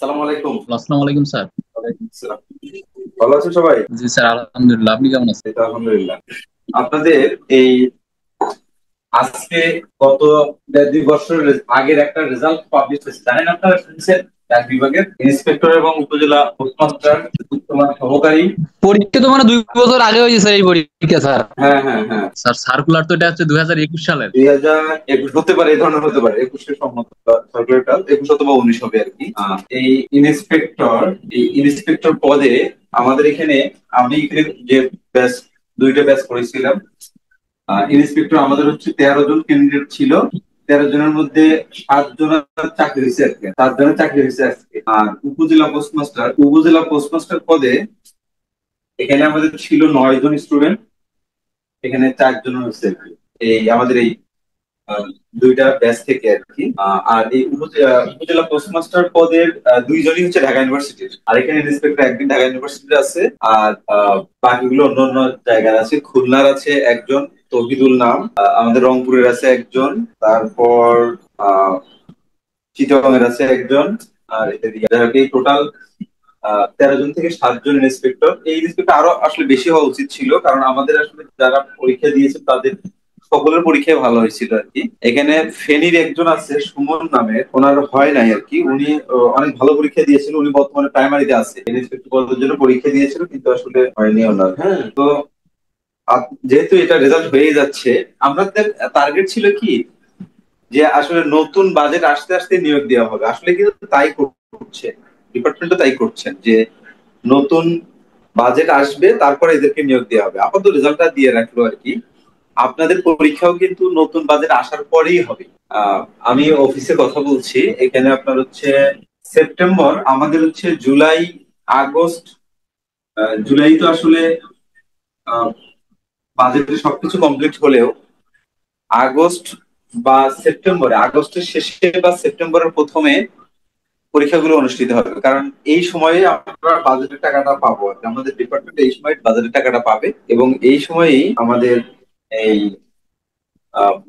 সালাম আলাইকুম। আসসালামু আলাইকুম স্যার। ওয়ালাইকুম আসসালাম। ভালো আছেন সবাই? জি স্যার, আলহামদুলিল্লাহ। আপনি কেমন আছেন? এই তো আলহামদুলিল্লাহ। আপনাদের এই আজকে গত 1.5 বছর আগের একটা রেজাল্ট পাবলিশ হয়েছে, জানেন আপনারা? শুনছেন? ডাক বিভাগের ইন্সপেক্টর এবং উপজেলা পোস্টমাস্টার বর্তমান সহকারী। পরীক্ষা তো মানে 2 বছর আগে হয়েছে স্যার, এই পরীক্ষা স্যার। হ্যাঁ, হ্যাঁ, হ্যাঁ। স্যার সার্কুলার তো এটা হচ্ছে 2021 সালের। 2021 হতে পারে, এই ধরনের হতে পারে, 21-এর সম্মত সার্কুলারটা 21 অথবা 19 হবে আর কি। এই ইন্সপেক্টর এই ইন্সপেক্টর পদে আমাদের এখানে, আমি এখানে যে ব্যাচ, দুইটা ব্যাচ করেছিলাম। ইন্সপেক্টর আমাদের হচ্ছে 13 জন ক্যান্ডিডেট ছিল। 13 জনের মধ্যে 7 জনের চাকরি হয়েছে আজকে, 7 জনের চাকরি হয়েছে আজকে। আর উপজেলা পোস্টমাস্টার পদে এখানে আমাদের ছিল 9 জন স্টুডেন্ট। এখানে 4 জন হচ্ছে আর কি। এই আমাদের এই আহ, দুইটা ব্যাচ থেকে আর কি। আর এই উপজেলা পোস্টমাস্টার পদের 2 জনই হচ্ছে ঢাকা ইউনিভার্সিটির, আর এখানে ইন্সপেক্টর একদিন ঢাকা ইউনিভার্সিটির আছে। আর বাকিগুলো অন্য অন্য জায়গার আছে। খুলনার আছে একজন, তৌহিদুল নাম। আমাদের রংপুরের আছে একজন। তারপর আহ চিটাগংয়ের আছে একজন। আর এই টোটাল 13 জন থেকে 7 জন ইন্সপেক্টর। এই ইন্সপেক্টর আরো আসলে বেশি হওয়া উচিত ছিল, কারণ আমাদের আসলে যারা পরীক্ষা দিয়েছে তাদের সকলের পরীক্ষায় ভালো হয়েছিল আর কি। এখানে ফেনীর একজন আছে সুমন নামের, ওনার হয় নাই আর কি। উনি অনেক ভালো পরীক্ষা দিয়েছিল। উনি বর্তমানে প্রাইমারিতে আছে, ইন্সপেক্টর পদের জন্য পরীক্ষা দিয়েছিল, কিন্তু আসলে হয়নি ওনার। হ্যাঁ, তো যেহেতু এটা রেজাল্ট হয়ে যাচ্ছে, আমাদের টার্গেট ছিল কি, যে আসলে নতুন বাজেট আসতে আসতে নিয়োগ দেওয়া হবে। আসলে কিন্তু তাই করছে, ডিপার্টমেন্টও তাই করছেন, যে নতুন বাজেট আসবে তারপরে এদেরকে নিয়োগ দেওয়া হবে। আপাতত রেজাল্টটা দিয়ে রাখলো আর কি। আপনাদের পরীক্ষাও কিন্তু নতুন বাজেট আসার পরেই হবে। আমি অফিসে কথা বলছি, এখানে আপনার হচ্ছে সেপ্টেম্বর, আমাদের হচ্ছে জুলাই, আগস্ট। জুলাই তো আসলে বাজেটে সবকিছু কমপ্লিট হলেও আগস্ট বা সেপ্টেম্বরে, আগস্টের শেষে বা সেপ্টেম্বরের প্রথমে পরীক্ষাগুলো অনুষ্ঠিত হবে। কারণ এই সময়ে আমরা বাজেটের টাকাটা পাবো আর কি। আমাদের ডিপার্টমেন্ট এই সময় বাজেটের টাকাটা পাবে, এবং এই সময়েই আমাদের এই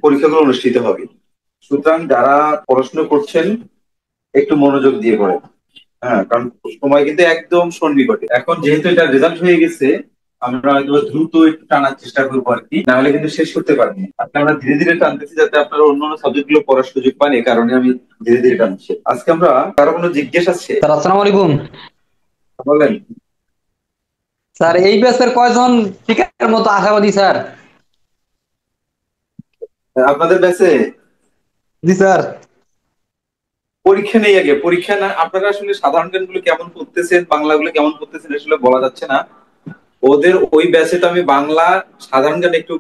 পরীক্ষাগুলো অনুষ্ঠিত হবে। সুতরাং যারা পড়াশোনা করছেন একটু মনোযোগ দিয়ে পড়েন। হ্যাঁ, কারণ সময় কিন্তু একদম সন্নিকটে। এখন যেহেতু এটা রেজাল্ট হয়ে গেছে, আমরা হয়তো দ্রুত একটু টানার চেষ্টা করবো আর কি, না হলে কিন্তু শেষ করতে পারবো না। আসলে আমরা ধীরে ধীরে টানতেছি, যাতে আপনারা অন্যান্য সাবজেক্ট গুলো পড়ার সুযোগ পান। এই কারণে আমি ধীরে ধীরে টানছি। আজকে আমরা, কারো কোনো জিজ্ঞেস আছে? স্যার আসসালামু আলাইকুম। বলেন। স্যার এই ব্যাচের কয়জন টিকার মতো আশাবাদী স্যার? আপনাদের ব্যাচে জি স্যার। পরীক্ষা নেই আগে, পরীক্ষা না। আপনারা আসলে সাধারণ জ্ঞানগুলো কেমন করতেছেন, বাংলাগুলো কেমন করতেছেন, আসলে বলা যাচ্ছে না। ওদের ওই ব্যাচে তো আমি বাংলা সাধারণ জ্ঞান একটু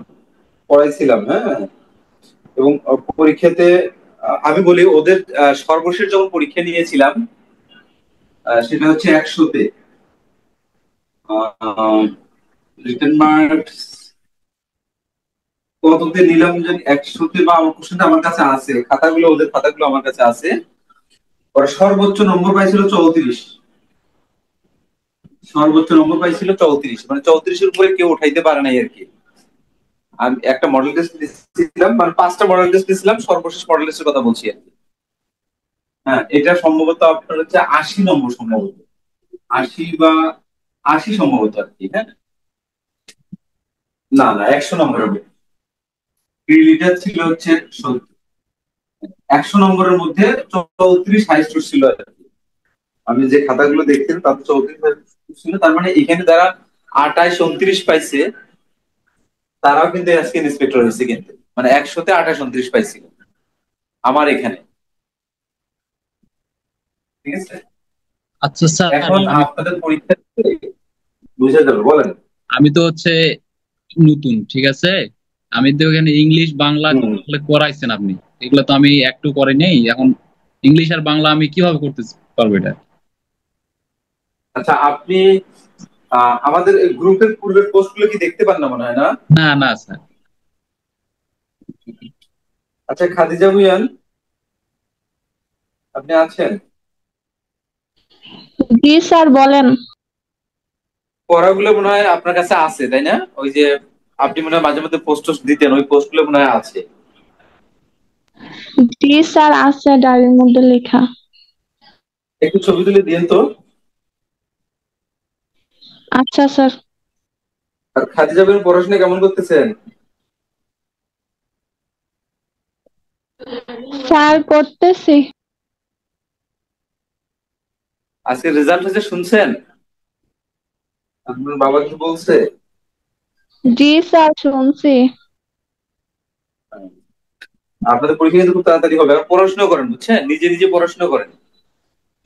পড়াইছিলাম। হ্যাঁ, এবং পরীক্ষাতে আমি বলি, ওদের সর্বশেষ যখন পরীক্ষা নিয়েছিলাম, সেটা হচ্ছে 100-তে রিটেন মার্ক কততে নিলাম জানি, 100-তে, বা আমার কোশ্চেনটা আমার কাছে আছে, খাতাগুলো, ওদের খাতাগুলো আমার কাছে আছে। ওরা সর্বোচ্চ নম্বর পাইছিল 34। সর্বোচ্চ নম্বর পাইছিল 34, মানে 34-এর উপরে কেউ উঠাইতে পারে নাই আর কি। আমি একটা মডেল টেস্ট দিয়েছিলাম, মানে 5টা মডেল টেস্ট দিয়েছিলাম, সর্বশেষ মডেল টেস্টের কথা বলছি আর কি। হ্যাঁ, এটা সম্ভবত আপনার হচ্ছে 80 নম্বর, সম্ভবত 80 বা 80 সম্ভবত আর কি। হ্যাঁ, না না, 100 নম্বর হবে। লিটার ছিল হচ্ছে 70। 100 নম্বরের মধ্যে 34 হাইস্ট ছিল আর কি। আমি যে খাতাগুলো দেখছিলাম তাতে 34 highest ছিল। তার মানে এখানে যারা 28-29 পাইছে, তারাও কিন্তু আজকে ইন্সপেক্টর হয়েছে কিন্তু, মানে 100-তে 28-29 পাইছিল আমার এখানে। ঠিক আছে। আচ্ছা স্যার, এখন আমি আপনাদের পরীক্ষা বুঝে যাবে, বলেন। আমি তো হচ্ছে নতুন, ঠিক আছে। আমি তো এখানে ইংলিশ বাংলা হুম। করাইছেন আপনি, এগুলো তো আমি একটু করে নেই এখন। ইংলিশ আর বাংলা আমি কিভাবে করতে পারবো এটা? আচ্ছা, আপনি আমাদের গ্রুপের পূর্বের পোস্ট গুলো কি দেখতে পান না, মনে হয় না? না না স্যার। আচ্ছা, খাদিজা ভুঁইয়ান, আপনি আছেন? জি স্যার বলেন। পড়াগুলো মনে হয় আপনার কাছে আছে, তাই না? ওই যে আপনি মনে হয় মাঝে মধ্যে পোস্ট টোস্ট দিতেন, ওই পোস্ট গুলো মনে হয় আছে। জি স্যার আছে ডায়েরির মধ্যে লেখা। একটু ছবি তুলে দিন তো। আচ্ছা স্যার। আর খাদিজা বেগম পড়াশোনা কেমন করতেছেন? স্যার করতেছি। আজকে রেজাল্ট হয়েছে শুনছেন? আপনার বাবা কি বলছে? জি স্যার, শুনছি। আপনাদের পরীক্ষা কিন্তু খুব তাড়াতাড়ি হবে, আর পড়াশোনা করেন বুঝছেন, নিজে নিজে পড়াশোনা করেন।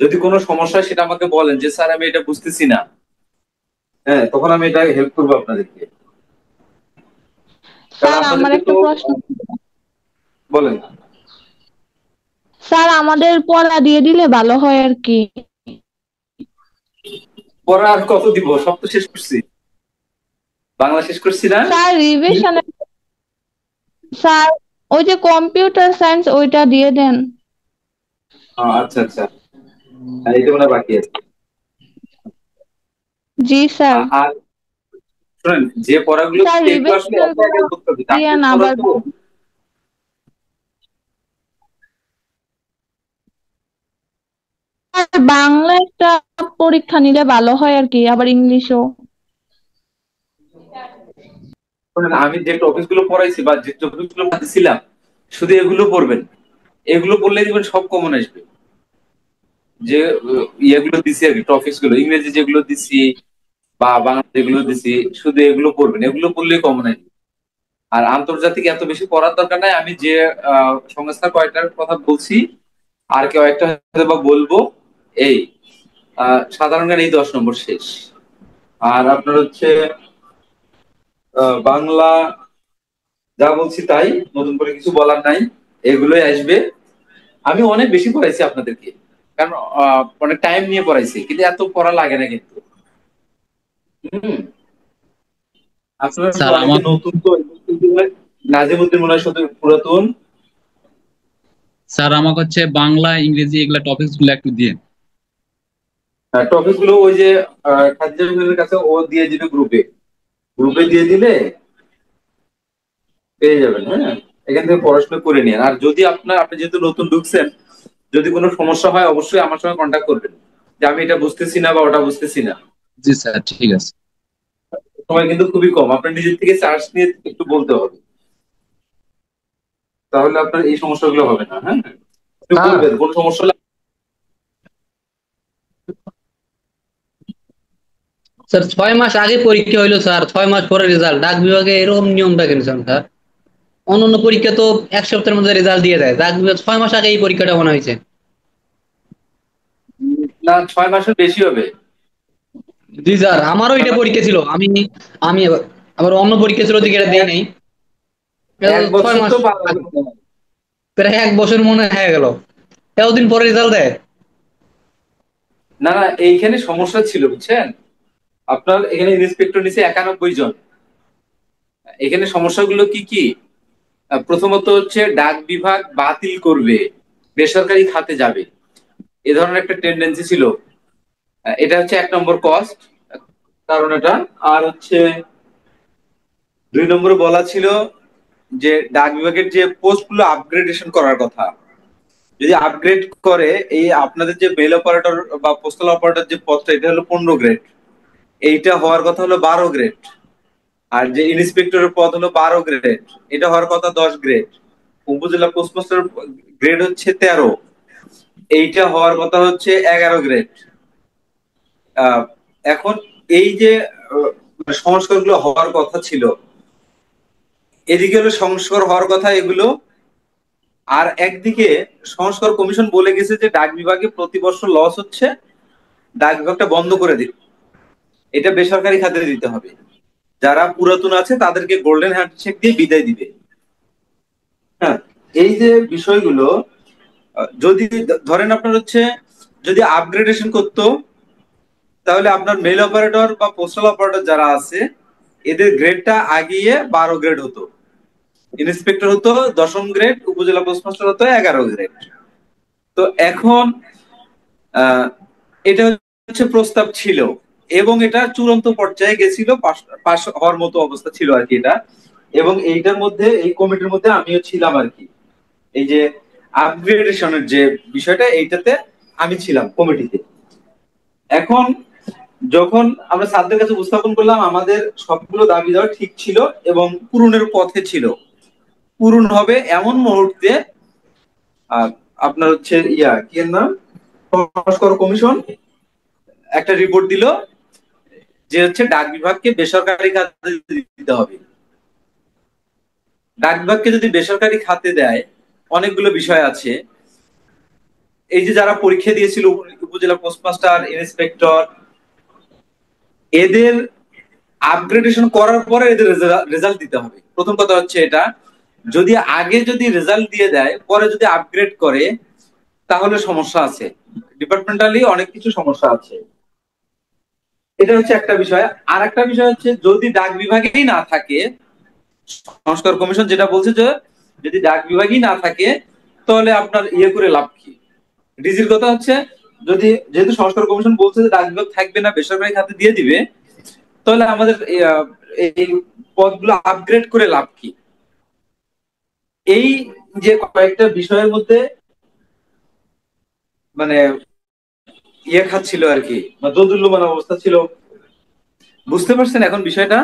যদি কোনো সমস্যা হয় সেটা আমাকে বলেন যে স্যার আমি এটা বুঝতেছি না, হ্যাঁ তখন আমি এটা হেল্প করবো আপনাদেরকে। কারণ স্যার আমার আপনাদেরকে তো একটা প্রশ্ন ছিল। বলেন। স্যার আমাদের পড়া দিয়ে দিলে ভালো হয় আর কি। পড়া আর কত দিব, সব তো শেষ করছি। বাংলা শেষ করছি না? স্যার রিভিশন, স্যার ওই যে কম্পিউটার সায়েন্স ওইটা দিয়ে দেন। আচ্ছা আচ্ছা, এইটা মনে হয় বাকি আছে। জি স্যার। আর শুনেন, যে পড়াগুলো স্যার দিচ্ছে এগুলো আসলে রিভিশন একা গুলো একা করতে হবে, দিয়েন টার্গেট পড়া আবার। তো। স্যার বাংলা একটা পরীক্ষা নিলে ভালো হয় আর কি, আবার ইংলিশও। শুনেন, আমি যে টপিক গুলো পড়াইছি বা যে টপিক গুলো পড়াইছিলাম, শুধু এগুলো পড়বেন। এগুলো পড়লেই দেখবেন সব কমন আসবে। যে ইয়েগুলো দিছি আর কি, টপিকস গুলো ইংরেজি যেগুলো দিছি বা বাংলা যেগুলো দিছি, শুধু এগুলো পড়বেন, এগুলো পড়লেই কমন আসবে। আর আন্তর্জাতিক এত বেশি পড়ার দরকার নাই। আমি যে সংস্থার কয়েকটার কথা বলছি, আর কেউ একটা হয়তো বা বলবো। এই সাধারণ জ্ঞান এই 10 নম্বর শেষ। আর আপনার হচ্ছে বাংলা যা বলছি তাই, নতুন করে কিছু বলার নাই, এগুলোই আসবে। আমি অনেক বেশি পড়াইছি আপনাদেরকে, কারণ অনেক টাইম নিয়ে পড়াইছি, কিন্তু এত পড়া লাগে না কিন্তু। হম। আপনারা স্যার অনেকে আমার নতুন তো, নাজিমুদ্দিন মনে হয় শুধু পুরাতন। স্যার আমাকে হচ্ছে বাংলা ইংরেজি এগুলা টপিকস গুলো একটু দিয়ে। টপিক গুলো ওই যে খাদিজা বেগমের কাছে ও দিয়ে দিবে গ্রুপে, গ্রুপে দিয়ে দিলে পেয়ে যাবেন। হ্যাঁ, এখান থেকে পড়াশোনা করে নিন। আর যদি আপনি যেহেতু নতুন ঢুকছেন, যদি কোনো সমস্যা হয় অবশ্যই আমার সঙ্গে কন্ট্যাক্ট করবেন, যে আমি এটা বুঝতেছি না বা ওটা বুঝতেছি না। জি স্যার, ঠিক আছে। সময় কিন্তু খুবই কম, আপনার নিজের থেকে চার্জ নিয়ে একটু বলতে হবে, তাহলে আপনার এই সমস্যাগুলো হবে না। হ্যাঁ, একটু স্যার বলবেন কোন সমস্যা হলে। স্যার 6 মাস আগে পরীক্ষা হইলো স্যার, 6 মাস পরে রেজাল্ট, ডাক বিভাগে এরকম নিয়মটা কেন স্যার? অন্যান্য পরীক্ষা তো 1 সপ্তাহের মধ্যে রেজাল্ট দিয়ে দেয়, ডাক বিভাগ 6 মাস আগে এই পরীক্ষাটা মনে হয়েছে। না, 6 মাসের বেশি হবে। জি স্যার, আমারও ছয় এটা মাস পরীক্ষা ছিল, আমি আমি আবার অন্য পরীক্ষা ছিল দিকে এটা দেই এক নাই। এক ছয় বছর মাস তো পার হবে আগে, না। প্রায় 1 বছর মনে হয়ে গেল, এতদিন পরে রেজাল্ট দেয়। না না, এইখানে সমস্যা ছিল বুঝছেন। আপনার এখানে ইন্সপেক্টর নিচে 91 জন। এখানে সমস্যাগুলো কি কি? প্রথমত হচ্ছে ডাক বিভাগ বাতিল করবে, বেসরকারি খাতে যাবে, এ ধরনের একটা টেন্ডেন্সি ছিল। এটা হচ্ছে 1 নম্বর কস্ট, কারণ এটা। আর হচ্ছে 2 নম্বরে বলা ছিল যে ডাক বিভাগের যে পোস্ট গুলো আপগ্রেডেশন করার কথা, যদি আপগ্রেড করে, এই আপনাদের যে মেল অপারেটর বা পোস্টাল অপারেটর যে পদটা, এটা হলো 15 গ্রেড, এইটা হওয়ার কথা হলো 12 গ্রেড। আর যে ইন্সপেক্টরের পদ হলো 12 গ্রেড, এটা হওয়ার কথা 10 গ্রেড। উপজেলা পোস্টমাস্টার গ্রেড হচ্ছে 13, এইটা হওয়ার কথা হচ্ছে 11 গ্রেড। এখন এই যে সংস্কার গুলো হওয়ার কথা ছিল, এদিকে হলো সংস্কার হওয়ার কথা এগুলো। আর একদিকে সংস্কার কমিশন বলে গেছে যে ডাক বিভাগে প্রতি বছর লস হচ্ছে, ডাক বিভাগটা বন্ধ করে দিবে, এটা বেসরকারি খাতে দিতে হবে, যারা পুরাতন আছে তাদেরকে গোল্ডেন হ্যান্ডশেক দিয়ে বিদায় দিবে। হ্যাঁ, এই যে বিষয়গুলো, যদি ধরেন আপনার হচ্ছে, যদি আপগ্রেডেশন করতো, তাহলে আপনার মেল অপারেটর বা পোস্টাল অপারেটর যারা আছে, এদের গ্রেডটা আগিয়ে 12 গ্রেড হতো, ইন্সপেক্টর হতো 10ম গ্রেড, উপজেলা পোস্টমাস্টার হতো 11 গ্রেড। তো এখন আহ এটা হচ্ছে প্রস্তাব ছিল, এবং এটা চূড়ান্ত পর্যায়ে গেছিল, পাশ পাশ হওয়ার মতো অবস্থা ছিল আর কি এটা। এবং এইটার মধ্যে, এই কমিটির মধ্যে আমিও ছিলাম আর কি। এই যে আপগ্রেডেশনের যে বিষয়টা, এইটাতে আমি ছিলাম কমিটিতে। এখন যখন আমরা স্যারদের কাছে উপস্থাপন করলাম, আমাদের সবগুলো দাবি দেওয়া ঠিক ছিল এবং পূরণের পথে ছিল। পূরণ হবে এমন মুহূর্তে আপনার হচ্ছে কি এর নাম, সংস্কার কমিশন একটা রিপোর্ট দিল যে হচ্ছে ডাক বিভাগকে বেসরকারি খাতে দিতে হবে। ডাক বিভাগকে যদি বেসরকারি খাতে দেয়, অনেকগুলো বিষয় আছে। এই যে যারা পরীক্ষা দিয়েছিল, উপজেলা পোস্টমাস্টার, ইন্সপেক্টর, এদের আপগ্রেডেশন করার পরে এদের রেজাল্ট দিতে হবে। প্রথম কথা হচ্ছে এটা, যদি আগে যদি রেজাল্ট দিয়ে দেয় পরে যদি আপগ্রেড করে তাহলে সমস্যা আছে, ডিপার্টমেন্টালি অনেক কিছু সমস্যা আছে। এটা হচ্ছে একটা বিষয়। আর একটা বিষয় হচ্ছে যদি ডাক বিভাগেই না থাকে, সংস্কার কমিশন যেটা বলছে যে যদি ডাক বিভাগই না থাকে তাহলে আপনার করে লাভ কি? ডিজির কথা হচ্ছে, যদি যেহেতু সংস্কার কমিশন বলছে যে ডাক বিভাগ থাকবে না, বেসরকারি খাতে দিয়ে দিবে, তাহলে আমাদের এই পদগুলো আপগ্রেড করে লাভ কি? এই যে কয়েকটা বিষয়ের মধ্যে মানে খাচ্ছিল আর কি, দোদুল্যমান অবস্থা ছিল। বুঝতে পারছেন এখন বিষয়টা?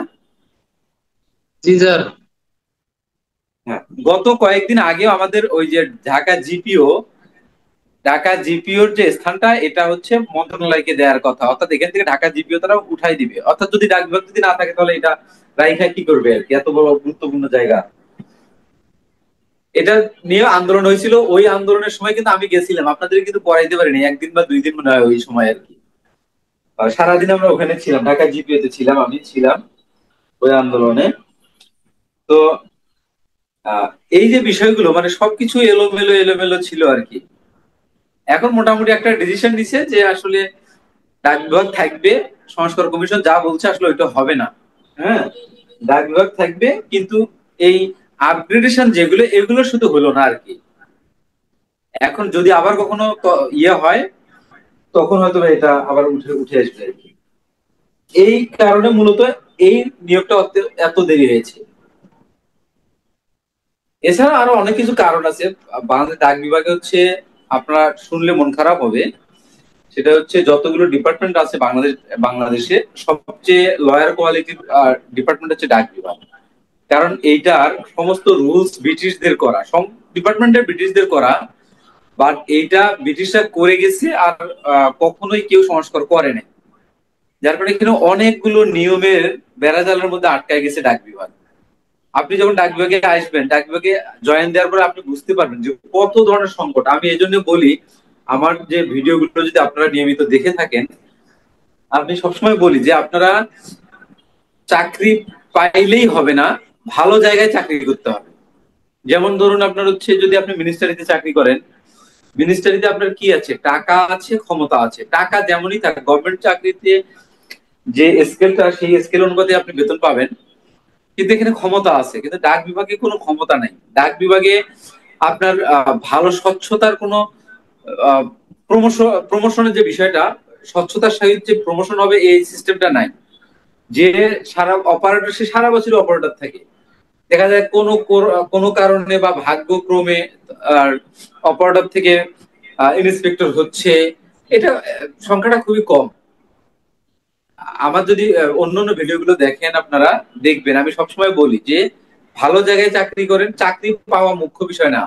জি স্যার। হ্যাঁ, গত কয়েকদিন আগেও আমাদের ওই যে ঢাকা জিপিওর যে স্থানটা, এটা হচ্ছে মন্ত্রণালয়কে দেওয়ার কথা, অর্থাৎ এখান থেকে ঢাকা জিপিও তারা উঠাই দিবে। অর্থাৎ যদি ডাক বিভাগ যদি না থাকে তাহলে এটা রাইখা কি করবে আর কি, এত বড় গুরুত্বপূর্ণ জায়গা। এটা নিয়ে আন্দোলন হয়েছিল। ওই আন্দোলনের সময় কিন্তু আমি গেছিলাম, আপনাদের কিন্তু পড়াইতে পারিনি, একদিন বা 2 দিন মনে হয় ওই সময় আর কি। সারাদিন আমরা ওখানে ছিলাম, ঢাকা জিপিওতে ছিলাম, আমি ছিলাম ওই আন্দোলনে। তো এই যে বিষয়গুলো মানে সবকিছু এলোমেলো এলোমেলো ছিল আর কি। এখন মোটামুটি একটা ডিসিশন নিছে যে আসলে ডাক বিভাগ থাকবে, সংস্কার কমিশন যা বলছে আসলে ওইটা হবে না। হ্যাঁ, ডাক বিভাগ থাকবে, কিন্তু এই আপগ্রেডেশন যেগুলো, এগুলো শুধু হলো না আর কি। এখন যদি আবার কখনো হয়, তখন হয়তো এটা আবার উঠে উঠে আসবে আর কি। এই কারণে মূলত এই নিয়োগটা এত দেরি হয়েছে। এছাড়া আরো অনেক কিছু কারণ আছে। বাংলাদেশ ডাক বিভাগে হচ্ছে, আপনারা শুনলে মন খারাপ হবে, সেটা হচ্ছে যতগুলো ডিপার্টমেন্ট আছে বাংলাদেশে সবচেয়ে লয়ার কোয়ালিটির ডিপার্টমেন্ট হচ্ছে ডাক বিভাগ। কারণ এইটার সমস্ত রুলস ব্রিটিশদের করা, সব ডিপার্টমেন্টের ব্রিটিশদের করা, বাট এইটা ব্রিটিশরা করে গেছে আর কখনোই কেউ সংস্কার করে নাই। যার ফলে এখানে অনেকগুলো নিয়মের বেড়াজালের মধ্যে আটকায় গেছে ডাক বিভাগ। আপনি যখন ডাক বিভাগে আসবেন, ডাক বিভাগে জয়েন দেওয়ার পরে আপনি বুঝতে পারবেন যে কত ধরনের সংকট। আমি এই জন্য বলি, আমার যে ভিডিওগুলো যদি আপনারা নিয়মিত দেখে থাকেন, আমি সবসময় বলি যে আপনারা চাকরি পাইলেই হবে না, ভালো জায়গায় চাকরি করতে হবে। যেমন ধরুন আপনার হচ্ছে, যদি আপনি মিনিস্টারিতে চাকরি করেন, মিনিস্টারিতে আপনার কি আছে, টাকা আছে, ক্ষমতা আছে। টাকা যেমনই থাকে, গভর্নমেন্ট চাকরিতে যে স্কেলটা, সেই স্কেল অনুপাতে আপনি বেতন পাবেন, কিন্তু এখানে ক্ষমতা আছে। কিন্তু ডাক বিভাগে কোনো ক্ষমতা নাই। ডাক বিভাগে আপনার ভালো স্বচ্ছতার কোনো প্রমোশনের যে বিষয়টা, স্বচ্ছতার সহিত যে প্রমোশন হবে, এই সিস্টেমটা নাই। যে সারা অপারেটর, সে সারা বছর অপারেটর থাকে। দেখা যায় কোনো কারণে বা ভাগ্যক্রমে অপারেটর থেকে ইন্সপেক্টর হচ্ছে, এটা সংখ্যাটা খুবই কম। আমার যদি অন্যান্য ভিডিওগুলো দেখেন, আপনারা দেখবেন আমি সবসময় বলি যে ভালো জায়গায় চাকরি করেন, চাকরি পাওয়া মুখ্য বিষয় না,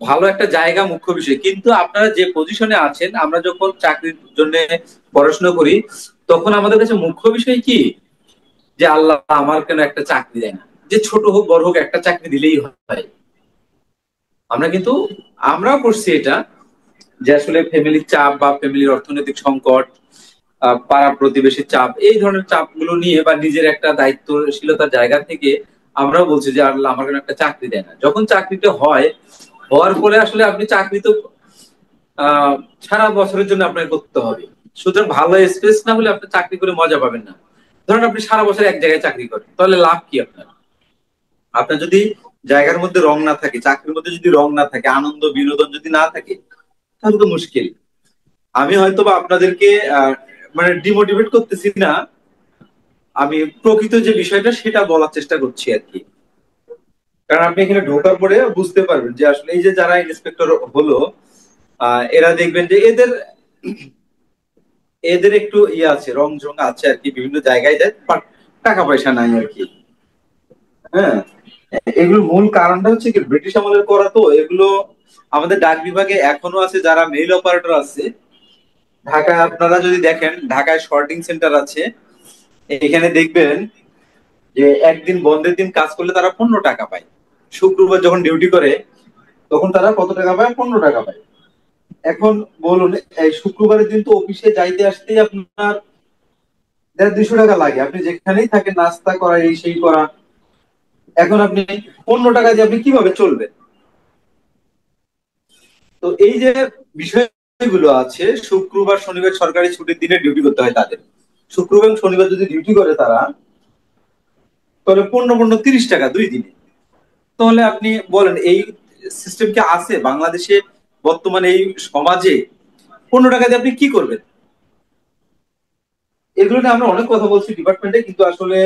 ভালো একটা জায়গা মুখ্য বিষয়। কিন্তু আপনারা যে পজিশনে আছেন, আমরা যখন চাকরির জন্য পড়াশোনা করি, তখন আমাদের কাছে মুখ্য বিষয় কি, যে আল্লাহ আমার কেন একটা চাকরি দেয় না, যে ছোট হোক বড় হোক একটা চাকরি দিলেই হয়। আমরা কিন্তু আমরাও করছি এটা, যে আসলে ফ্যামিলির চাপ বা ফ্যামিলির অর্থনৈতিক সংকট, পাড়া প্রতিবেশীর চাপ, এই ধরনের চাপগুলো নিয়ে বা নিজের একটা দায়িত্বশীলতার জায়গা থেকে আমরাও বলছি যে আল্লাহ আমার কেন একটা চাকরি দেয় না। যখন চাকরিটা হওয়ার পরে আসলে আপনি চাকরি তো সারা বছরের জন্য আপনাকে করতে হবে। সুতরাং ভালো স্পেস না হলে আপনি চাকরি করে মজা পাবেন না। ধরেন আপনি সারা বছর এক জায়গায় চাকরি করেন, তাহলে লাভ কি আপনার? আপনার যদি জায়গার মধ্যে রং না থাকে, চাকরির মধ্যে যদি রং না থাকে, আনন্দ বিনোদন যদি না থাকে, তাহলে তো মুশকিল। আমি হয়তো বা আপনাদেরকে মানে ডিমোটিভেট করতেছি না, আমি প্রকৃত যে বিষয়টা সেটা বলার চেষ্টা করছি আর কি। কারণ আপনি এখানে ঢোকার পরে বুঝতে পারবেন যে আসলে এই যে যারা ইন্সপেক্টর হলো, এরা দেখবেন যে এদের এদের একটু ইয়ে আছে, রং জং আছে আর কি, বিভিন্ন জায়গায় যায়, বাট টাকা পয়সা নাই আর কি। হ্যাঁ, এগুলোর মূল কারণটা হচ্ছে কি, ব্রিটিশ আমলের করা তো এগুলো। আমাদের ডাক বিভাগে এখনো আছে যারা মেইল অপারেটর আছে। ঢাকায় আপনারা যদি দেখেন, ঢাকায় শর্টিং সেন্টার আছে, এখানে দেখবেন যে একদিন বন্ধের দিন কাজ করলে তারা 15 টাকা পায়। শুক্রবার যখন ডিউটি করে তখন তারা কত টাকা পায়? 15 টাকা পায়। এখন বলুন, এই শুক্রবারের দিন তো অফিসে যাইতে আসতেই আপনার 150-200 টাকা লাগে, আপনি যেখানেই থাকেন নাস্তা করা, এই সেই করা। এখন আপনি 15 টাকা দিয়ে আপনি কিভাবে চলবেন? তো এই যে বিষয়গুলো আছে, শুক্রবার শনিবার সরকারি ছুটির দিনে ডিউটি করতে হয় তাদের। শুক্রবার এবং শনিবার যদি ডিউটি করে তারা, তাহলে 15-15 30 টাকা 2 দিনে। তাহলে আপনি বলেন, এই সিস্টেম কি আছে বাংলাদেশে বর্তমানে এই সমাজে? 15 টাকা দিয়ে আপনি কি করবেন? এগুলো নিয়ে আমরা অনেক কথা বলছি ডিপার্টমেন্টে, কিন্তু আসলে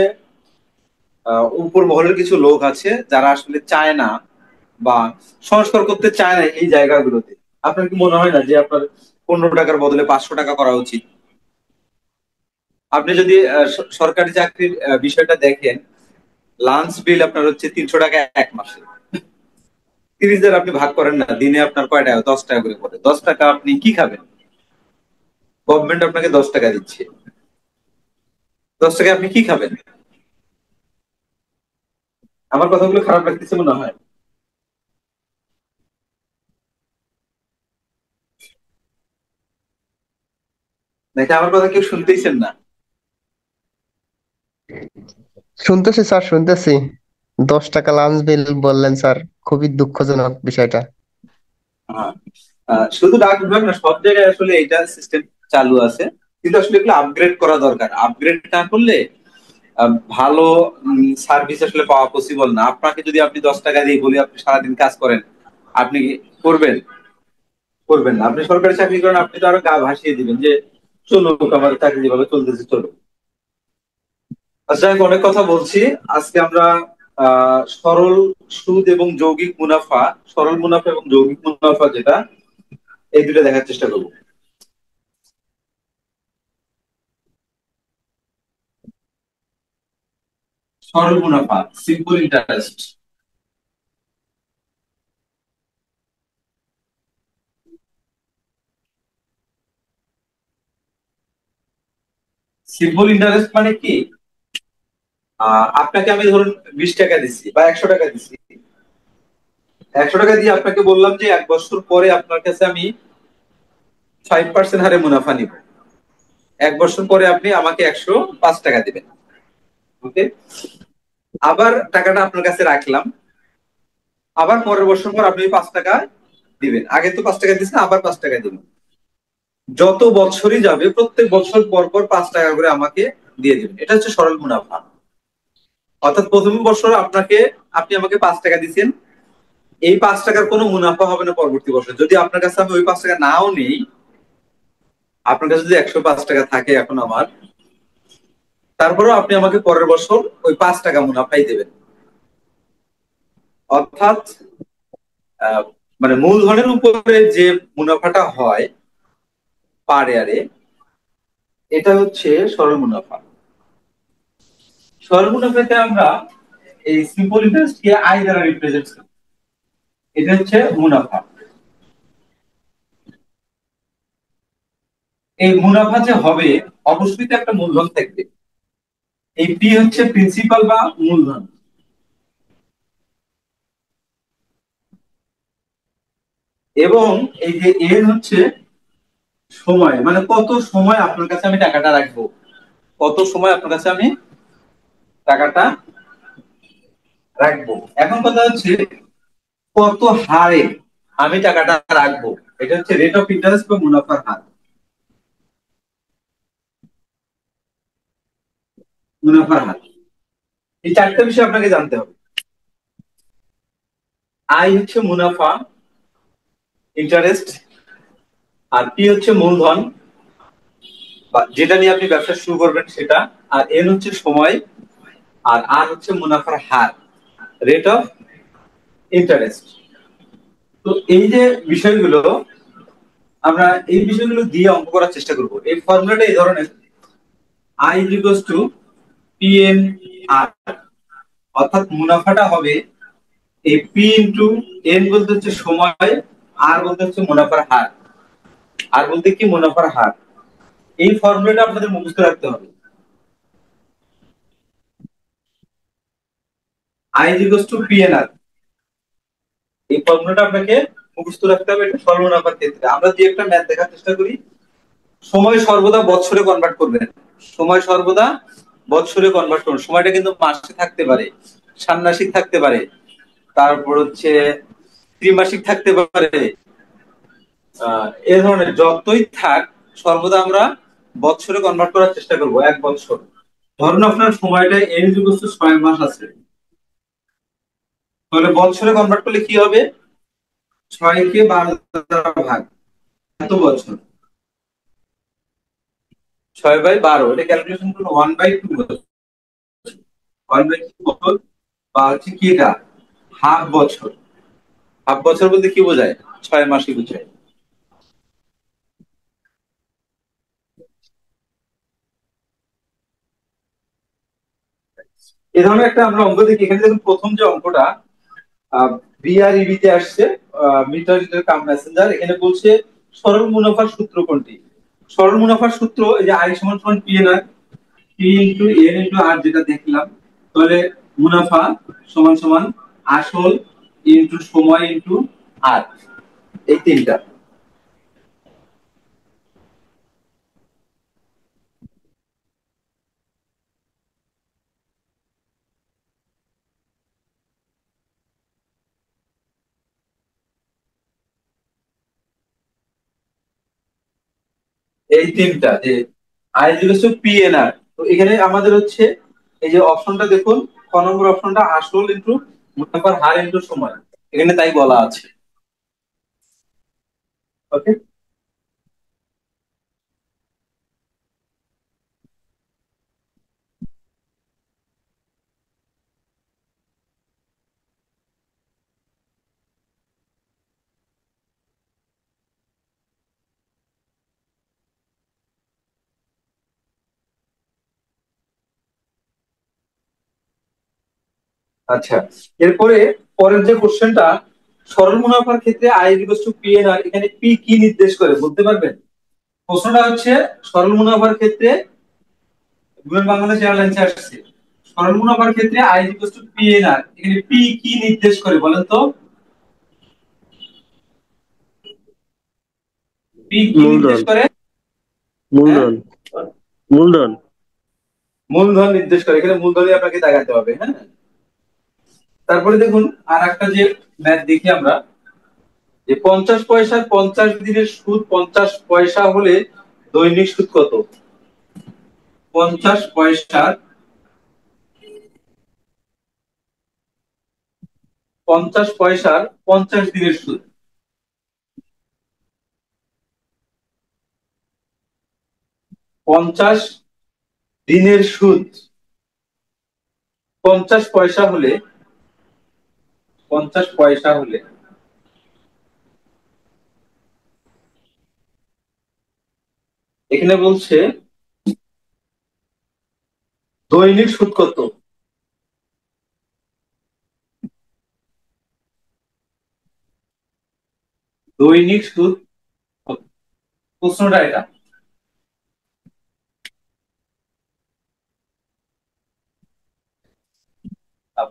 উপর মহলের কিছু লোক আছে যারা আসলে চায় না বা সংস্কার করতে চায় না এই জায়গাগুলোতে। আপনার কি মনে হয় না যে আপনার 15 টাকার বদলে 500 টাকা করা উচিত? আপনি যদি সরকারি চাকরির বিষয়টা দেখেন, লাঞ্চ বিল আপনার হচ্ছে 300 টাকা এক মাসে। 30 বার আপনি ভাগ করেন না, দিনে আপনার কয় টাকা? 10 টাকা করে পড়ে। 10 টাকা আপনি কি খাবেন? গভর্নমেন্ট আপনাকে 10 টাকা দিচ্ছে, 10 টাকা আপনি কি খাবেন? আমার কথাগুলো খারাপ লাগতেছে মনে হয়? নাকি আমার কথা কেউ শুনতেইছেন না? শুনতেছি স্যার, শুনতেছি। 10 টাকা লাঞ্চ বিল বললেন স্যার, খুবই দুঃখজনক বিষয়টা। হ্যাঁ, শুধু ডাক বিভাগ না, সব জায়গায় আসলে এটা সিস্টেম চালু আছে, কিন্তু আসলে এগুলো আপগ্রেড করা দরকার। আপগ্রেড না করলে ভালো সার্ভিস আসলে পাওয়া পসিবল না। আপনাকে যদি আপনি 10 টাকা দিয়ে বলি আপনি সারাদিন কাজ করেন, আপনি কি করবেন? করবেন না। আপনি সরকারি চাকরি করেন, আপনি তো আরো গা ভাসিয়ে দিবেন যে চলুক, আমার চাকরি যেভাবে চলতেছে চলুক। আচ্ছা, যাই হোক, অনেক কথা বলছি। আজকে আমরা সরল সুদ এবং যৌগিক মুনাফা, সরল মুনাফা এবং যৌগিক মুনাফা যেটা, এই দুটো দেখার চেষ্টা করবো। সরল মুনাফা, সিম্পল ইন্টারেস্ট। সিম্পল ইন্টারেস্ট মানে কি? আপনাকে আমি ধরুন 20 টাকা দিচ্ছি বা 100 টাকা দিচ্ছি। 100 টাকা দিয়ে আপনাকে বললাম যে 1 বছর পরে আপনার কাছে আমি 5% হারে মুনাফা নিব। 1 বছর পরে আপনি আমাকে 105 টাকা দিবেন। ওকে, আবার টাকাটা আপনার কাছে রাখলাম, আবার পরের বছর পর আপনি 5 টাকা দিবেন। আগে তো 5 টাকা দিচ্ছেন, আবার 5 টাকা দিবেন। যত বছরই যাবে প্রত্যেক বছর পর পর 5 টাকা করে আমাকে দিয়ে দিবেন। এটা হচ্ছে সরল মুনাফা। অর্থাৎ প্রথম বছর আপনি আমাকে 5 টাকা দিচ্ছেন, এই 5 টাকার কোনো মুনাফা হবে না পরবর্তী বছর। যদি আপনার কাছে আমি ওই 5 টাকা নাও নেই, আপনার কাছে যদি 105 টাকা থাকে এখন আমার, তারপরেও আপনি আমাকে পরের বছর ওই 5 টাকা মুনাফাই দেবেন। অর্থাৎ আহ, মানে মূলধনের উপরে যে মুনাফাটা হয় পার ইয়ারে, এটা হচ্ছে সরল মুনাফা। সরল মুনাফাতে আমরা এই সিম্পল ইন্টারেস্ট কে আয় দ্বারা রিপ্রেজেন্ট করি। এটা হচ্ছে মুনাফা। এই মুনাফা যে হবে, অবশ্যই তো একটা মূলধন থাকবে। এই পি হচ্ছে প্রিন্সিপাল বা মূলধন, এবং এই যে এর হচ্ছে সময়, মানে কত সময় আপনার কাছে আমি টাকাটা রাখবো, কত সময় আপনার কাছে আমি টাকাটা রাখবো। এখন কথা হচ্ছে কত হারে আমি টাকাটা রাখবো, এটা হচ্ছে রেট অফ ইন্টারেস্ট বা মুনাফার হার। মুনাফার হার, এই চারটা বিষয় আপনাকে জানতে হবে। আই হচ্ছে মুনাফা, ইন্টারেস্ট, আর পি হচ্ছে মূলধন বা যেটা নিয়ে আপনি ব্যবসা শুরু করবেন সেটা, আর এন হচ্ছে সময়, আর আর হচ্ছে মুনাফার হার, রেট অফ ইন্টারেস্ট। তো এই যে বিষয়গুলো, আমরা এই বিষয়গুলো দিয়ে অঙ্ক করার চেষ্টা করব। এই ফর্মুলাটা এই ধরনের, আই ইকুয়ালস টু পিএন আর, অর্থাৎ মুনাফাটা হবে এই পি ইন্টু এন বলতে হচ্ছে সময়, আর বলতে হচ্ছে মুনাফার হার, আর বলতে কি মুনাফার হার। এই ফর্মুলাটা আপনাদের মুখস্থ রাখতে হবে। আই ইকুয়ালস টু পিএন আর, এই ফর্মুলাটা আপনাকে মুখস্থ রাখতে হবে। এটা সরল মুনাফার ক্ষেত্রে আমরা যে একটা ম্যাথ দেখার চেষ্টা করি, সময় সর্বদা বছরে কনভার্ট করবেন, সময় সর্বদা বছরে কনভার্ট করুন। সময়টা কিন্তু মাসে থাকতে পারে, ষান্মাসিক থাকতে পারে, তারপর হচ্ছে ত্রিমাসিক থাকতে পারে, এ ধরনের যতই থাক সর্বদা আমরা বছরে কনভার্ট করার চেষ্টা করব। 1 বছর ধরুন আপনার সময়টা এন ইকুয়ালস টু 6 মাস আছে, তাহলে বছরে কনভার্ট করলে কি হবে? 6 কে 12 দ্বারা ভাগ, এত বছর, 6/12, এটা ক্যালকুলেশন করুন। 1/2 বছর, 1/2 বছর, বা হচ্ছে কি এটা হাফ বছর। হাফ বছর বলতে কি বোঝায়? 6 মাসই বোঝায়। এই ধরনের একটা আমরা অঙ্ক দেখি। এখানে দেখুন প্রথম যে অঙ্কটা বিআরইবি তে আসছে, মিটার লিটার কাম মেসেঞ্জার। এখানে বলছে সরল মুনাফার সূত্র কোনটি? সরল মুনাফার সূত্র এই যে আই সমান সমান P N R, P into N into আর, যেটা দেখলাম। তাহলে মুনাফা সমান সমান আসল ইন্টু সময় ইন্টু আর, এই তিনটা। এই তিনটা যে I equals to P N R, তো এখানে আমাদের হচ্ছে এই যে অপশনটা দেখুন, ক নম্বর অপশনটা আসল ইন্টু মুনাফার হার ইন্টু সময়, এখানে তাই বলা আছে। ওকে, আচ্ছা। এরপরে পরের যে কোশ্চেনটা, সরল মুনাফার ক্ষেত্রে I equals to P N R, এখানে পি কি নির্দেশ করে বলতে পারবেন? প্রশ্নটা হচ্ছে সরল মুনাফার ক্ষেত্রে, বাংলাদেশ এয়ারলাইন্স আসছে, সরল মুনাফার ক্ষেত্রে I equals to P N R, এখানে পি কি নির্দেশ করে বলেন তো? পি কি নির্দেশ মূলধন, করে? হ্যাঁ, মূলধন, মূলধন। মূলধন নির্দেশ করে। এখানে মূলধনই আপনাকে দেখাতে হবে। হ্যাঁ, তারপরে দেখুন আর একটা যে ম্যাথ দেখি আমরা, যে 50 পয়সার 50 দিনের সুদ 50 পয়সা হলে দৈনিক সুদ কত? 50 পয়সার 50 পয়সার 50 দিনের সুদ, 50 দিনের সুদ 50 পয়সা হলে, 50 পয়সা হলে এখানে বলছে দৈনিক সুদ কত? দৈনিক সুদ কত? প্রশ্নটা এটা।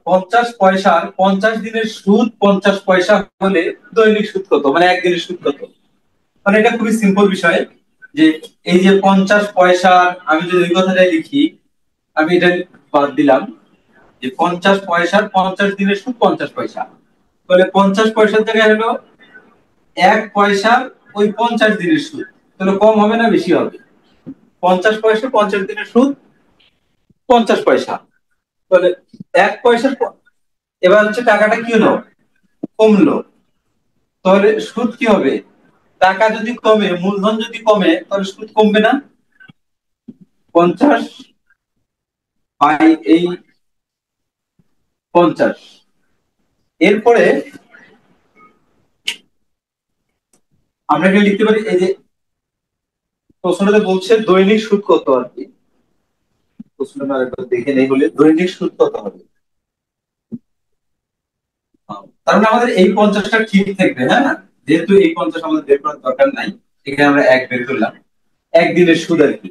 50 পয়সার 50 দিনের সুদ 50 পয়সা হলে দৈনিক সুদ কত, মানে একদিনের সুদ কত? মানে এটা খুবই সিম্পল বিষয়, যে এই যে 50 পয়সা, আমি যদি ওই কথাটাই লিখি, আমি এটা বাদ দিলাম, যে 50 পয়সার 50 দিনের সুদ 50 পয়সা, তাহলে 50 পয়সার জায়গায় হলো 1 পয়সার ওই 50 দিনের সুদ, তাহলে কম হবে না বেশি হবে? 50 পয়সা 50 দিনের সুদ 50 পয়সা, তাহলে 1 পয়সার এবার হচ্ছে টাকাটা কি হলো? কমলো, তাহলে সুদ কি হবে? টাকা যদি কমে, মূলধন যদি কমে, তাহলে সুদ কমবে না? 50/50। এরপরে আমরা এখানে লিখতে পারি এই যে প্রশ্নটাতে বলছে দৈনিক সুদ কত আর কি। প্রশ্নটা আরেকবার দেখে নেই হলে দৈনিক সুদ কত হবে। তার মানে আমাদের এই 50টা ঠিক থাকবে, হ্যাঁ, যেহেতু এই 50 আমাদের বের করার দরকার নাই, এখানে আমরা এক বের করলাম, একদিনের সুদ আর কি।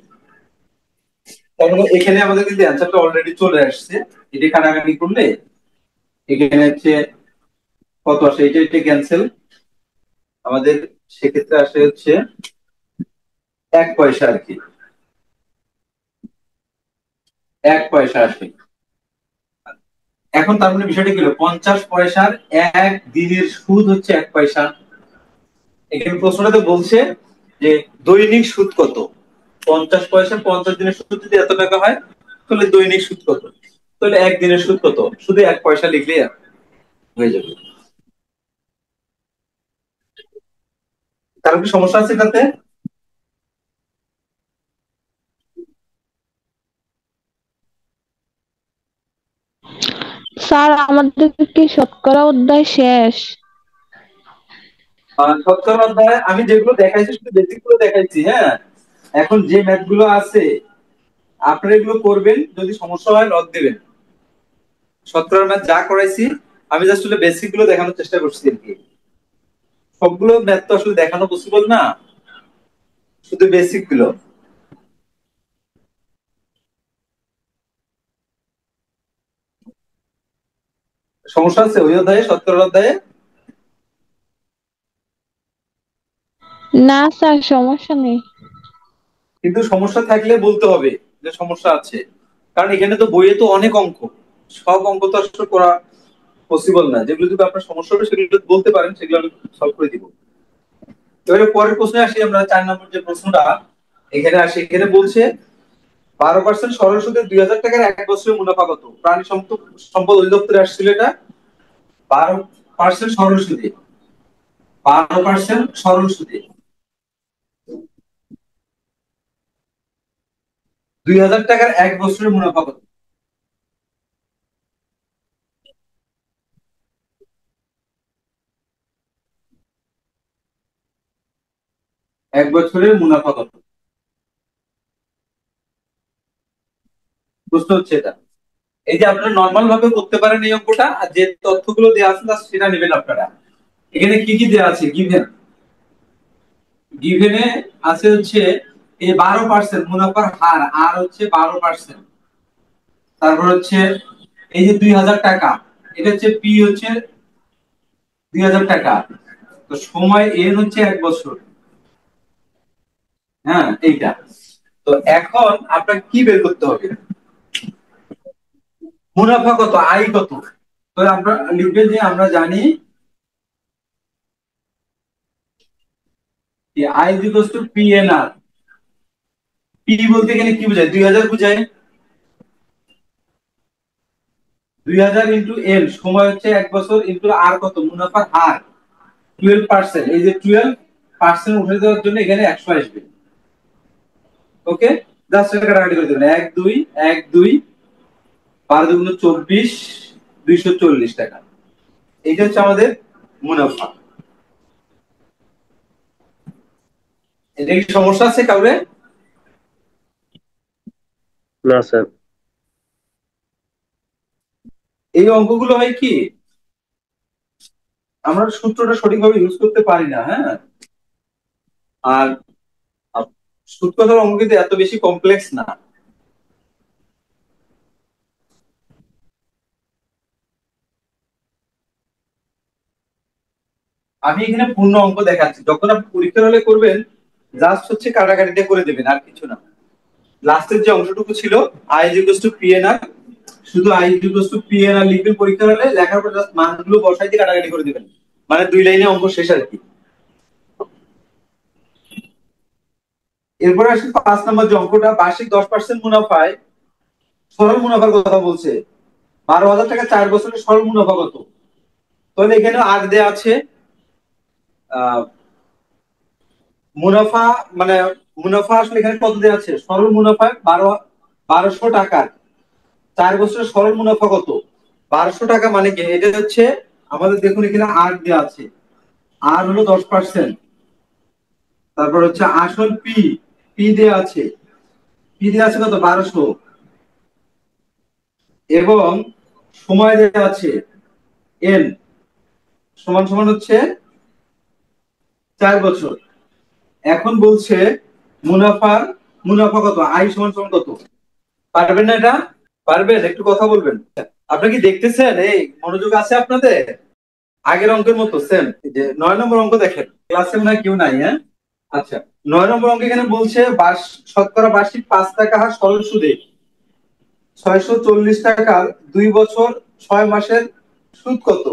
তার মানে এখানে আমাদের কিন্তু অ্যান্সারটা অলরেডি চলে আসছে। এটা কাটাকাটি করলে এখানে হচ্ছে কত আসে, এটা এটা ক্যান্সেল, আমাদের সেক্ষেত্রে আসে হচ্ছে 1 পয়সা আর কি, 1 পয়সা আসে। এখন তার মানে বিষয়টা কি হলো, 50 পয়সার এক দিনের সুদ হচ্ছে 1 পয়সা। এখানে প্রশ্নটাতে বলছে যে দৈনিক সুদ কত। 50 পয়সা 50 দিনের সুদ যদি এত টাকা হয়, তাহলে দৈনিক সুদ কত, তাহলে একদিনের সুদ কত, শুধু 1 পয়সা লিখলেই হয়ে যাবে। কারণ কি সমস্যা আছে এটাতে? স্যার আমাদের কি শতকরা অধ্যায় শেষ? শতকরা অধ্যায় আমি যেগুলো দেখাইছি শুধু বেসিক গুলো দেখাইছি, হ্যাঁ। এখন যে ম্যাথ গুলো আছে আপনারা এগুলো করবেন, যদি সমস্যা হয় লক দিবেন। শতকরা ম্যাথ যা করাইছি আমি জাস্ট বেসিক গুলো দেখানোর চেষ্টা করছি আর কি। সবগুলো ম্যাথ তো আসলে দেখানো পসিবল না, শুধু বেসিক গুলো। সমস্যা আছে ওই অধ্যায়ে, শতকরা অধ্যায়ে? না স্যার, সমস্যা নেই। কিন্তু সমস্যা থাকলে বলতে হবে যে সমস্যা আছে, কারণ এখানে তো বইয়ে তো অনেক অঙ্ক, সব অঙ্ক তো আসলে করা পসিবল না। যেগুলো যদি আপনার সমস্যা হবে সেগুলো বলতে পারেন, সেগুলো আমি সলভ করে দিব। এবারে পরের প্রশ্নে আসি আমরা, 4 নম্বর যে প্রশ্নটা এখানে আসে, এখানে বলছে 12% সরল সুদে 2000 টাকার 1 বছরের মুনাফা কত। প্রাণী সম্পদ সম্পদ অধিদপ্তরে আসছিল এটা। 12% সরল সুদে, 12% সরল সুদে 2000 টাকার 1 বছরের মুনাফা কত। এক বছরের মুনাফা কত, প্রশ্ন হচ্ছে এটা। এই যে আপনারা নর্মাল ভাবে করতে পারেন এই অঙ্কটা, আর যে তথ্যগুলো দেওয়া আছে সেটা নেবেন আপনারা। এখানে কি কি দেওয়া আছে, গিভেন, গিভেনে আছে হচ্ছে এই 12% মুনাফার হার, আর হচ্ছে 12%। তারপর হচ্ছে এই যে 2000 টাকা, এটা হচ্ছে পি হচ্ছে 2000 টাকা, তো সময় এন হচ্ছে 1 বছর, হ্যাঁ এইটা। তো এখন আপনাকে কি বের করতে হবে, মুনাফা কত, আয় কত। তো আমরা লিখবেন যে আমরা জানি I is equals to P N R. P বলতে এখানে কি বোঝায়, 2000 বোঝায়। 2000 ইন্টু এন, সময় হচ্ছে 1 বছর, ইন্টু আর কত, মুনাফার হার 12%। এই যে 12% উঠে দেওয়ার জন্য এখানে 100 আসবে। ওকে, জাস্ট এটা কাটাকাটি করে দেবেন, 1 2 1 2 12 দুগুণ 24, 240 টাকা। এইটা হচ্ছে আমাদের মুনাফা। এটা কি সমস্যা আছে কাউরে? না স্যার। এই অঙ্কগুলো হয় কি, আমরা সূত্রটা সঠিকভাবে ইউজ করতে পারি না, হ্যাঁ। আর সূত্রধর অঙ্ক কিন্তু এত বেশি কমপ্লেক্স না। আমি এখানে পূর্ণ অঙ্ক দেখাচ্ছি, যখন আপনি পরীক্ষার হলে করবেন জাস্ট হচ্ছে কাটাকাটিটা করে দেবেন, আর কিছু না। লাস্টের যে অংশটুকু ছিল I is equals to P N R, শুধু I is equals to P N R লিখবেন পরীক্ষার হলে, লেখার পর জাস্ট মানগুলো বসাই দিয়ে কাটাকাটি করে দিবেন, মানে 2 লাইনে অঙ্ক শেষ আর কি। এরপরে আসি 5 নম্বর যে অঙ্কটা, বার্ষিক 10% মুনাফায় সরল মুনাফার কথা বলছে। 12,000 টাকা 4 বছরের সরল মুনাফা কত। তাহলে এখানে আর দেয়া আছে মুনাফা, মানে মুনাফা আসলে এখানে কত দেওয়া আছে, সরল মুনাফা 1200 টাকার 4 বছরের সরল মুনাফা কত। 1200 টাকা মানে কি, এটা হচ্ছে আমাদের দেখুন এখানে আর দেওয়া আছে, আর হলো 10%, তারপর হচ্ছে আসল পি, পি দেওয়া আছে, পি দেওয়া আছে কত 1200, এবং সময় দেওয়া আছে এন সমান সমান হচ্ছে 4 বছর। এখন বলছে মুনাফা কত, আই সমান সমান কত? পারবেন না এটা? পারবেন? একটু কথা বলবেন। আপনারা কি দেখতেছেন? এই মনোযোগ আছে আপনাদের? আগের অঙ্কের মতো সেম। যে 9 নম্বর অঙ্ক দেখেন, ক্লাসে মনে হয় কেউ নাই, হ্যাঁ? আচ্ছা, 9 নম্বর অঙ্ক এখানে বলছে শতকরা বার্ষিক 5 টাকা হার সরল সুদে 640 টাকার 2 বছর 6 মাসের সুদ কত?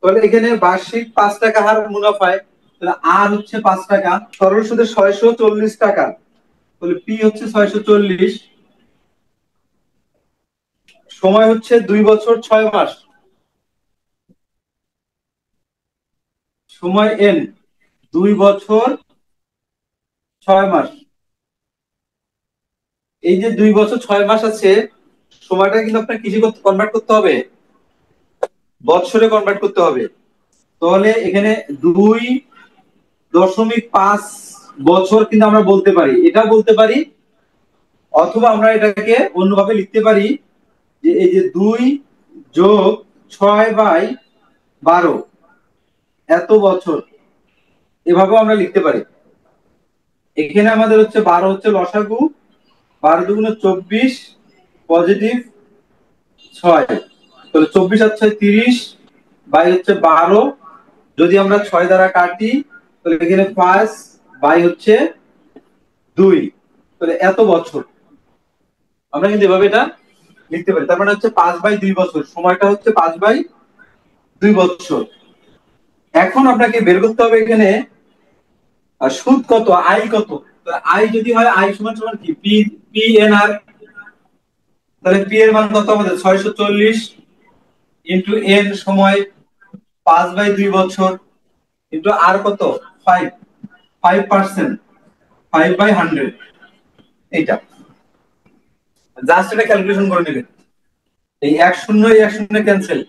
তাহলে এখানে বার্ষিক 5 টাকা হার মুনাফায়, তাহলে আর হচ্ছে 5 টাকা, সরল সুদে 640 টাকা, তাহলে পি হচ্ছে 640, সময় হচ্ছে 2 বছর 6 মাস, সময় এন 2 বছর 6 মাস। এই যে 2 বছর 6 মাস আছে, সময়টা কিন্তু আপনার কিসে কনভার্ট করতে হবে? বৎসরে কনভার্ট করতে হবে। তাহলে এখানে 2.5 বছর কিন্তু আমরা বলতে পারি, এটা বলতে পারি, অথবা আমরা এটাকে অন্যভাবে লিখতে পারি যে এই যে 2+6/12 এত বছর, এভাবেও আমরা লিখতে পারি। এখানে আমাদের হচ্ছে 12 হচ্ছে লসাগু, 12 দুগুণে 24, পজিটিভ 6, তাহলে 24 আর 6 30, বাই হচ্ছে 12, যদি আমরা 6 দ্বারা কাটি তাহলে এখানে 5, বাই হচ্ছে 2, তাহলে এত বছর। আমরা কিন্তু এভাবে এটা লিখতে পারি। তার মানে হচ্ছে 5/2 বছর, সময়টা হচ্ছে 5/2 বছর। এখন আপনাকে বের করতে হবে এখানে সুদ কত, আই কত। আই যদি হয়, আই সমান সমান কি, পি, পি এন আর। তাহলে পি এর মান কত আমাদের? 640 ইন্টু এন সময় 5/2 বছর, ইন্টু আর কত 5, 5%, 5/100। এইটা জাস্ট এটা ক্যালকুলেশন করে নেবেন। এই 1 শূন্য এই 1 শূন্য ক্যান্সেল,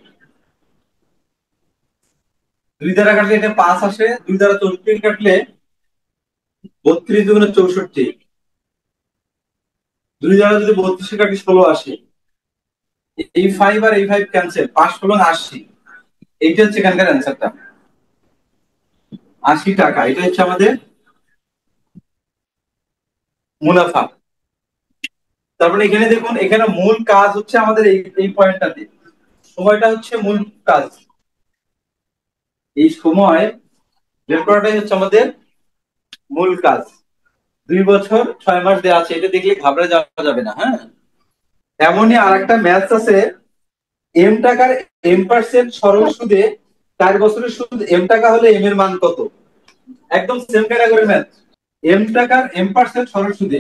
2 দ্বারা কাটলে এটা 5 আসে, 2 দ্বারা 64 কাটলে 32 দুগুণে 64, 2 দ্বারা যদি 32 কাটি 16 আসে। এই 5 আর এই 5 ক্যান্সেল, 5 16 80। এইটা হচ্ছে এখানকার অ্যান্সারটা, 80 টাকা। এটা হচ্ছে আমাদের মুনাফা। তারপরে এখানে দেখুন, এখানে মূল কাজ হচ্ছে আমাদের এই পয়েন্টটাতে, সময়টা হচ্ছে মূল কাজ। এই সময় বের করাটাই হচ্ছে আমাদের মূল কাজ। 2 বছর 6 মাস দেওয়া আছে, এটা দেখলে ঘাবড়ে যাওয়া যাবে না, হ্যাঁ? এমনই আর একটা ম্যাথ আছে, এম টাকার M% সরল সুদে 4 বছরের সুদ M টাকা হলে এম এর মান কত? একদম সেম ক্যাটাগরি ম্যাথ। এম টাকার M% সরল সুদে,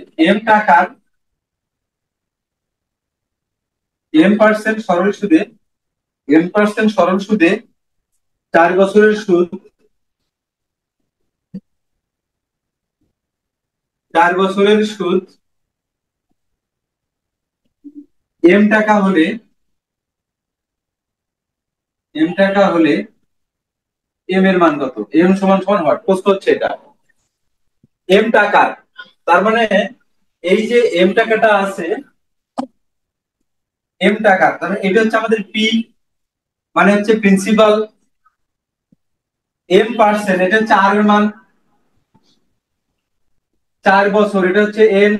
M% সরল সুদে, M% সরল সুদে 4 বছরের সুদ, 4 বছরের সুদ M টাকা হলে, এম এর মান কত? এম সমান সমান হোয়াট? প্রশ্ন হচ্ছে এটা এম টাকার। তার মানে এই যে এম টাকাটা আছে, এম টাকা, তার মানে এটা হচ্ছে আমাদের পি, মানে হচ্ছে প্রিন্সিপাল। M%, এটা হচ্ছে আর এর মান, 4 বছর, এটা হচ্ছে এন,